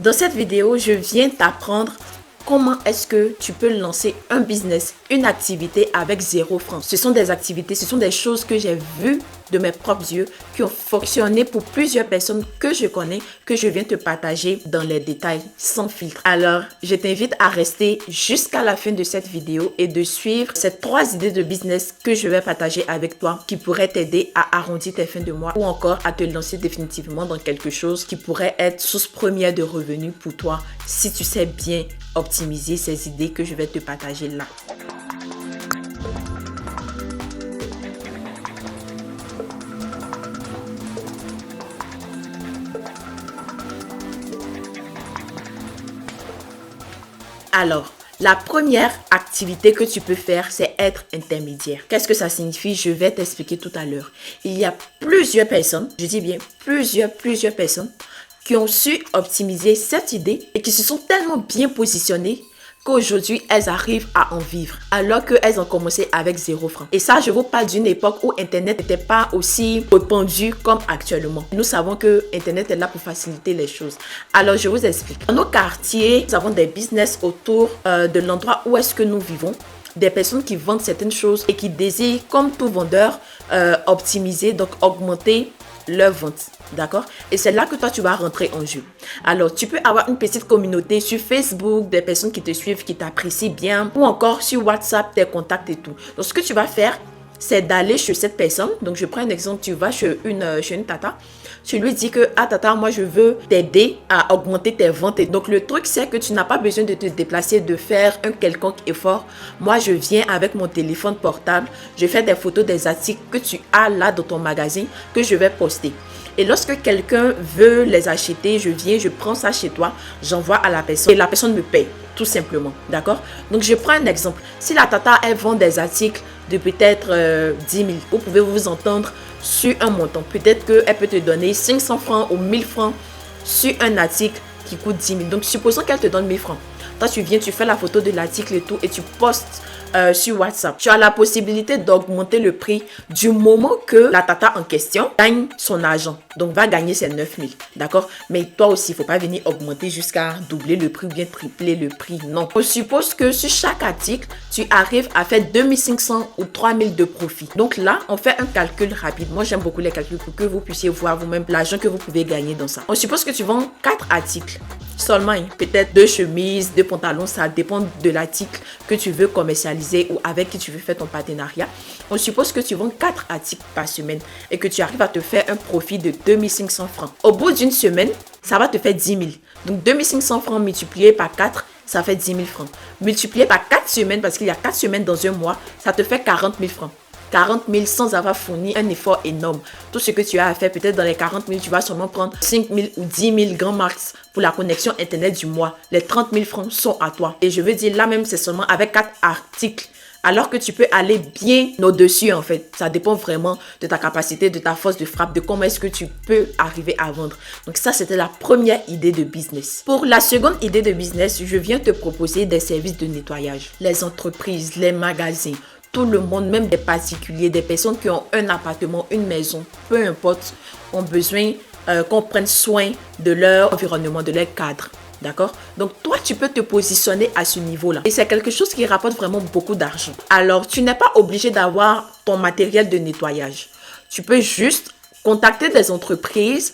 Dans cette vidéo, je viens t'apprendre comment est-ce que tu peux lancer un business, une activité avec 0 francs. Ce sont des activités, ce sont des choses que j'ai vues de mes propres yeux qui ont fonctionné pour plusieurs personnes que je connais, que je viens te partager dans les détails sans filtre. Alors, je t'invite à rester jusqu'à la fin de cette vidéo et de suivre ces 3 idées de business que je vais partager avec toi qui pourraient t'aider à arrondir tes fins de mois ou encore à te lancer définitivement dans quelque chose qui pourrait être source première de revenus pour toi si tu sais bien optimiser ces idées que je vais te partager là. Alors, la première activité que tu peux faire, c'est être intermédiaire. Qu'est-ce que ça signifie? Je vais t'expliquer tout à l'heure. Il y a plusieurs personnes, je dis bien plusieurs personnes qui ont su optimiser cette idée et qui se sont tellement bien positionnées qu'aujourd'hui, elles arrivent à en vivre alors qu'elles ont commencé avec 0 francs. Et ça, je vous parle d'une époque où Internet n'était pas aussi répandu comme actuellement. Nous savons que Internet est là pour faciliter les choses. Alors, je vous explique. Dans nos quartiers, nous avons des business autour de l'endroit où est-ce que nous vivons. Des personnes qui vendent certaines choses et qui désirent, comme tout vendeur, optimiser, donc augmenter leur vente. D'accord? Et c'est là que toi, tu vas rentrer en jeu. Alors, tu peux avoir une petite communauté sur Facebook, des personnes qui te suivent, qui t'apprécient bien, ou encore sur WhatsApp, tes contacts et tout. Donc, ce que tu vas faire, c'est d'aller chez cette personne. Donc, je prends un exemple, tu vas chez une tata. Tu lui dis que, ah tata, moi je veux t'aider à augmenter tes ventes. Et donc, le truc, c'est que tu n'as pas besoin de te déplacer, de faire un quelconque effort. Moi, je viens avec mon téléphone portable. Je fais des photos des articles que tu as là dans ton magasin que je vais poster. Et lorsque quelqu'un veut les acheter, je viens, je prends ça chez toi, j'envoie à la personne et la personne me paye, tout simplement. D'accord? Donc, je prends un exemple. Si la tata, elle vend des articles de peut-être 10 000, vous pouvez vous entendre sur un montant. Peut-être qu'elle peut te donner 500 francs ou 1000 francs sur un article qui coûte 10 000. Donc, supposons qu'elle te donne 1000 francs. Toi, tu viens, tu fais la photo de l'article et tout et tu postes sur WhatsApp. Tu as la possibilité d'augmenter le prix du moment que la tata en question gagne son argent. Donc, va gagner ses 9 000. D'accord? Mais toi aussi, il ne faut pas venir augmenter jusqu'à doubler le prix ou bien tripler le prix. Non. On suppose que sur chaque article, tu arrives à faire 2500 ou 3000 de profit. Donc là, on fait un calcul rapide. Moi, j'aime beaucoup les calculs pour que vous puissiez voir vous-même l'argent que vous pouvez gagner dans ça. On suppose que tu vends 4 articles. Seulement, peut-être 2 chemises, 2 pantalons, ça dépend de l'article que tu veux commercialiser ou avec qui tu veux faire ton partenariat. On suppose que tu vends 4 articles par semaine et que tu arrives à te faire un profit de 2500 francs. Au bout d'une semaine, ça va te faire 10 000. Donc, 2500 francs multiplié par 4, ça fait 10 000 francs. Multiplié par 4 semaines, parce qu'il y a 4 semaines dans un mois, ça te fait 40 000 francs. 40 000 sans avoir fourni un effort énorme. Tout ce que tu as à faire, peut-être dans les 40 000, tu vas seulement prendre 5 000 ou 10 000 grands max pour la connexion Internet du mois. Les 30 000 francs sont à toi. Et je veux dire, là même, c'est seulement avec 4 articles. Alors que tu peux aller bien au-dessus, en fait. Ça dépend vraiment de ta capacité, de ta force de frappe, de comment est-ce que tu peux arriver à vendre. Donc ça, c'était la première idée de business. Pour la seconde idée de business, je viens te proposer des services de nettoyage. Les entreprises, les magasins, tout le monde, même des particuliers, des personnes qui ont un appartement, une maison, peu importe, ont besoin qu'on prenne soin de leur environnement, de leur cadre. D'accord? Donc, toi, tu peux te positionner à ce niveau-là. Et c'est quelque chose qui rapporte vraiment beaucoup d'argent. Alors, tu n'es pas obligé d'avoir ton matériel de nettoyage. Tu peux juste contacter des entreprises.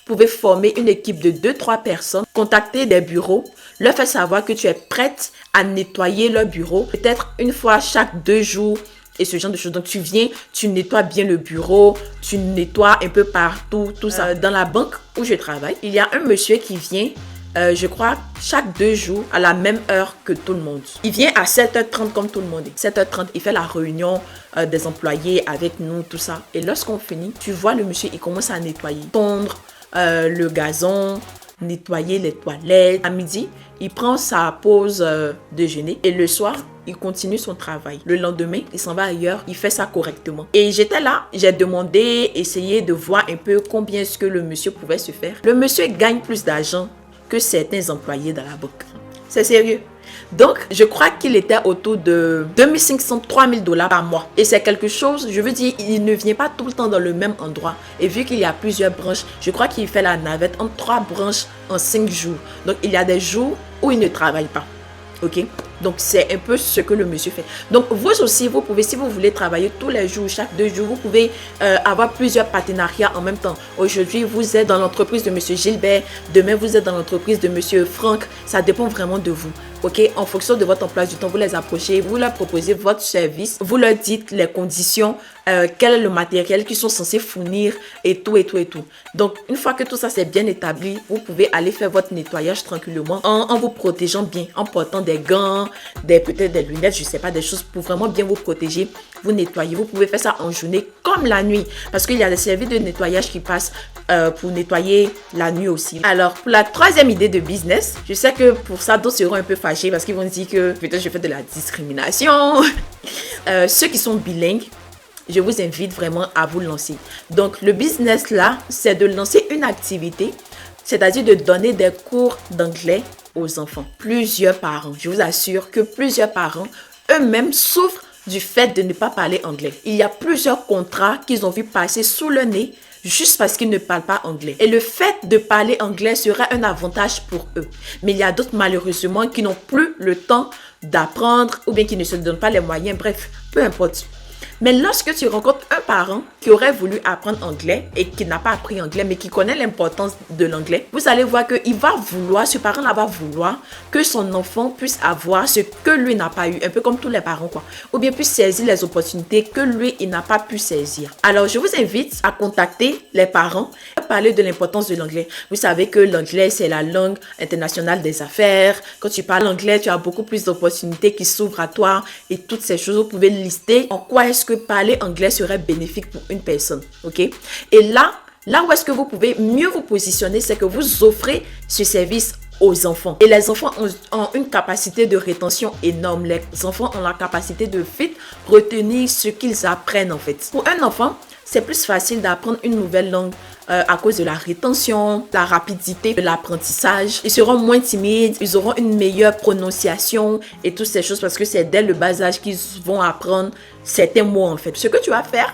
Vous pouvez former une équipe de 2-3 personnes, contacter des bureaux, leur faire savoir que tu es prête à nettoyer leur bureau, peut-être une fois chaque 2 jours et ce genre de choses. Donc, tu viens, tu nettoies bien le bureau, tu nettoies un peu partout, tout ça. Dans la banque où je travaille, il y a un monsieur qui vient, je crois, chaque 2 jours à la même heure que tout le monde. Il vient à 7h30 comme tout le monde. 7h30, il fait la réunion des employés avec nous, tout ça. Et lorsqu'on finit, tu vois le monsieur, il commence à nettoyer, tondre le gazon, nettoyer les toilettes. À midi, il prend sa pause déjeuner et le soir, il continue son travail. Le lendemain, il s'en va ailleurs, il fait ça correctement. Et j'étais là, j'ai demandé, essayé de voir un peu combien est-ce que le monsieur pouvait se faire. Le monsieur gagne plus d'argent que certains employés dans la banque. C'est sérieux. Donc, je crois qu'il était autour de 2500, 3000 dollars par mois. Et c'est quelque chose, je veux dire, il ne vient pas tout le temps dans le même endroit. Et vu qu'il y a plusieurs branches, je crois qu'il fait la navette entre 3 branches en 5 jours. Donc, il y a des jours où il ne travaille pas. Ok? Donc, c'est un peu ce que le monsieur fait. Donc, vous aussi, vous pouvez, si vous voulez travailler tous les jours, chaque 2 jours, vous pouvez avoir plusieurs partenariats en même temps. Aujourd'hui, vous êtes dans l'entreprise de monsieur Gilbert. Demain, vous êtes dans l'entreprise de monsieur Franck. Ça dépend vraiment de vous. Ok? En fonction de votre emploi du temps, vous les approchez, vous leur proposez votre service, vous leur dites les conditions, quel est le matériel qu'ils sont censés fournir et tout et tout et tout. Donc, une fois que tout ça c'est bien établi, vous pouvez aller faire votre nettoyage tranquillement en vous protégeant bien, en portant des gants, peut-être des lunettes, je sais pas, des choses pour vraiment bien vous protéger. Vous nettoyez, vous pouvez faire ça en journée comme la nuit parce qu'il y a des services de nettoyage qui passent pour nettoyer la nuit aussi. Alors, pour la troisième idée de business, je sais que pour ça, d'autres seront un peu fâchés parce qu'ils vont dire que peut-être je fais de la discrimination. Ceux qui sont bilingues, je vous invite vraiment à vous lancer. Donc, le business là, c'est de lancer une activité, c'est-à-dire de donner des cours d'anglais aux enfants. Plusieurs parents, je vous assure que plusieurs parents eux-mêmes souffrent du fait de ne pas parler anglais. Il y a plusieurs contrats qu'ils ont vu passer sous le nez juste parce qu'ils ne parlent pas anglais. Et le fait de parler anglais sera un avantage pour eux. Mais il y a d'autres malheureusement qui n'ont plus le temps d'apprendre ou bien qui ne se donnent pas les moyens. Bref, peu importe. Mais lorsque tu rencontres un parent qui aurait voulu apprendre anglais et qui n'a pas appris anglais, mais qui connaît l'importance de l'anglais, vous allez voir qu'il va vouloir, ce parent-là va vouloir que son enfant puisse avoir ce que lui n'a pas eu, un peu comme tous les parents, quoi. Ou bien puisse saisir les opportunités que lui, il n'a pas pu saisir. Alors, je vous invite à contacter les parents et à parler de l'importance de l'anglais. Vous savez que l'anglais, c'est la langue internationale des affaires. Quand tu parles anglais, tu as beaucoup plus d'opportunités qui s'ouvrent à toi et toutes ces choses. Vous pouvez lister en quoi est-ce que parler anglais serait bénéfique pour une personne, ok? Et là où est-ce que vous pouvez mieux vous positionner, c'est que vous offrez ce service aux enfants. Et les enfants ont une capacité de rétention énorme. Les enfants ont la capacité de vite retenir ce qu'ils apprennent en fait. Pour un enfant, c'est plus facile d'apprendre une nouvelle langue à cause de la rétention, la rapidité de l'apprentissage. Ils seront moins timides, ils auront une meilleure prononciation et toutes ces choses parce que c'est dès le bas âge qu'ils vont apprendre certains mots en fait. Ce que tu vas faire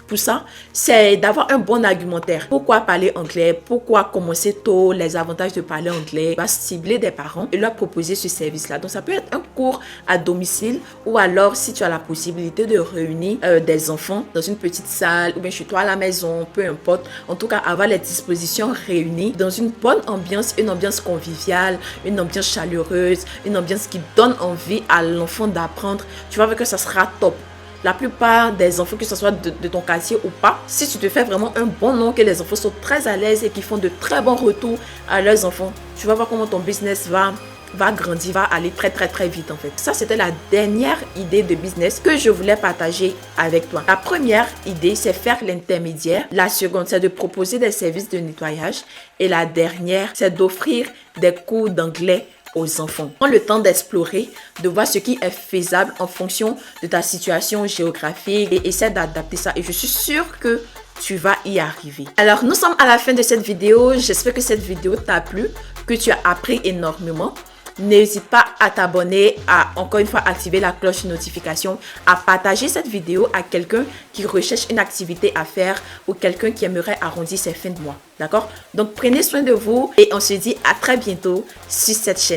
pour ça, c'est d'avoir un bon argumentaire. Pourquoi parler anglais? Pourquoi commencer tôt? Les avantages de parler anglais. Tu vas cibler des parents et leur proposer ce service-là. Donc, ça peut être un cours à domicile ou alors, si tu as la possibilité de réunir des enfants dans une petite salle ou bien chez toi à la maison, peu importe. En tout cas, avoir les dispositions réunies dans une bonne ambiance, une ambiance conviviale, une ambiance chaleureuse, une ambiance qui donne envie à l'enfant d'apprendre. Tu vas voir que ça sera top. La plupart des enfants, que ce soit de ton quartier ou pas, si tu te fais vraiment un bon nom, que les enfants sont très à l'aise et qu'ils font de très bons retours à leurs enfants, tu vas voir comment ton business va grandir, va aller très très très vite en fait. Ça, c'était la dernière idée de business que je voulais partager avec toi. La première idée, c'est faire l'intermédiaire. La seconde, c'est de proposer des services de nettoyage. Et la dernière, c'est d'offrir des cours d'anglais aux enfants. Prends le temps d'explorer, de voir ce qui est faisable en fonction de ta situation géographique et essaie d'adapter ça. Et je suis sûre que tu vas y arriver. Alors, nous sommes à la fin de cette vidéo. J'espère que cette vidéo t'a plu, que tu as appris énormément. N'hésite pas à t'abonner, à encore une fois activer la cloche de notification, à partager cette vidéo à quelqu'un qui recherche une activité à faire ou quelqu'un qui aimerait arrondir ses fins de mois. D'accord? Donc, prenez soin de vous et on se dit à très bientôt sur cette chaîne.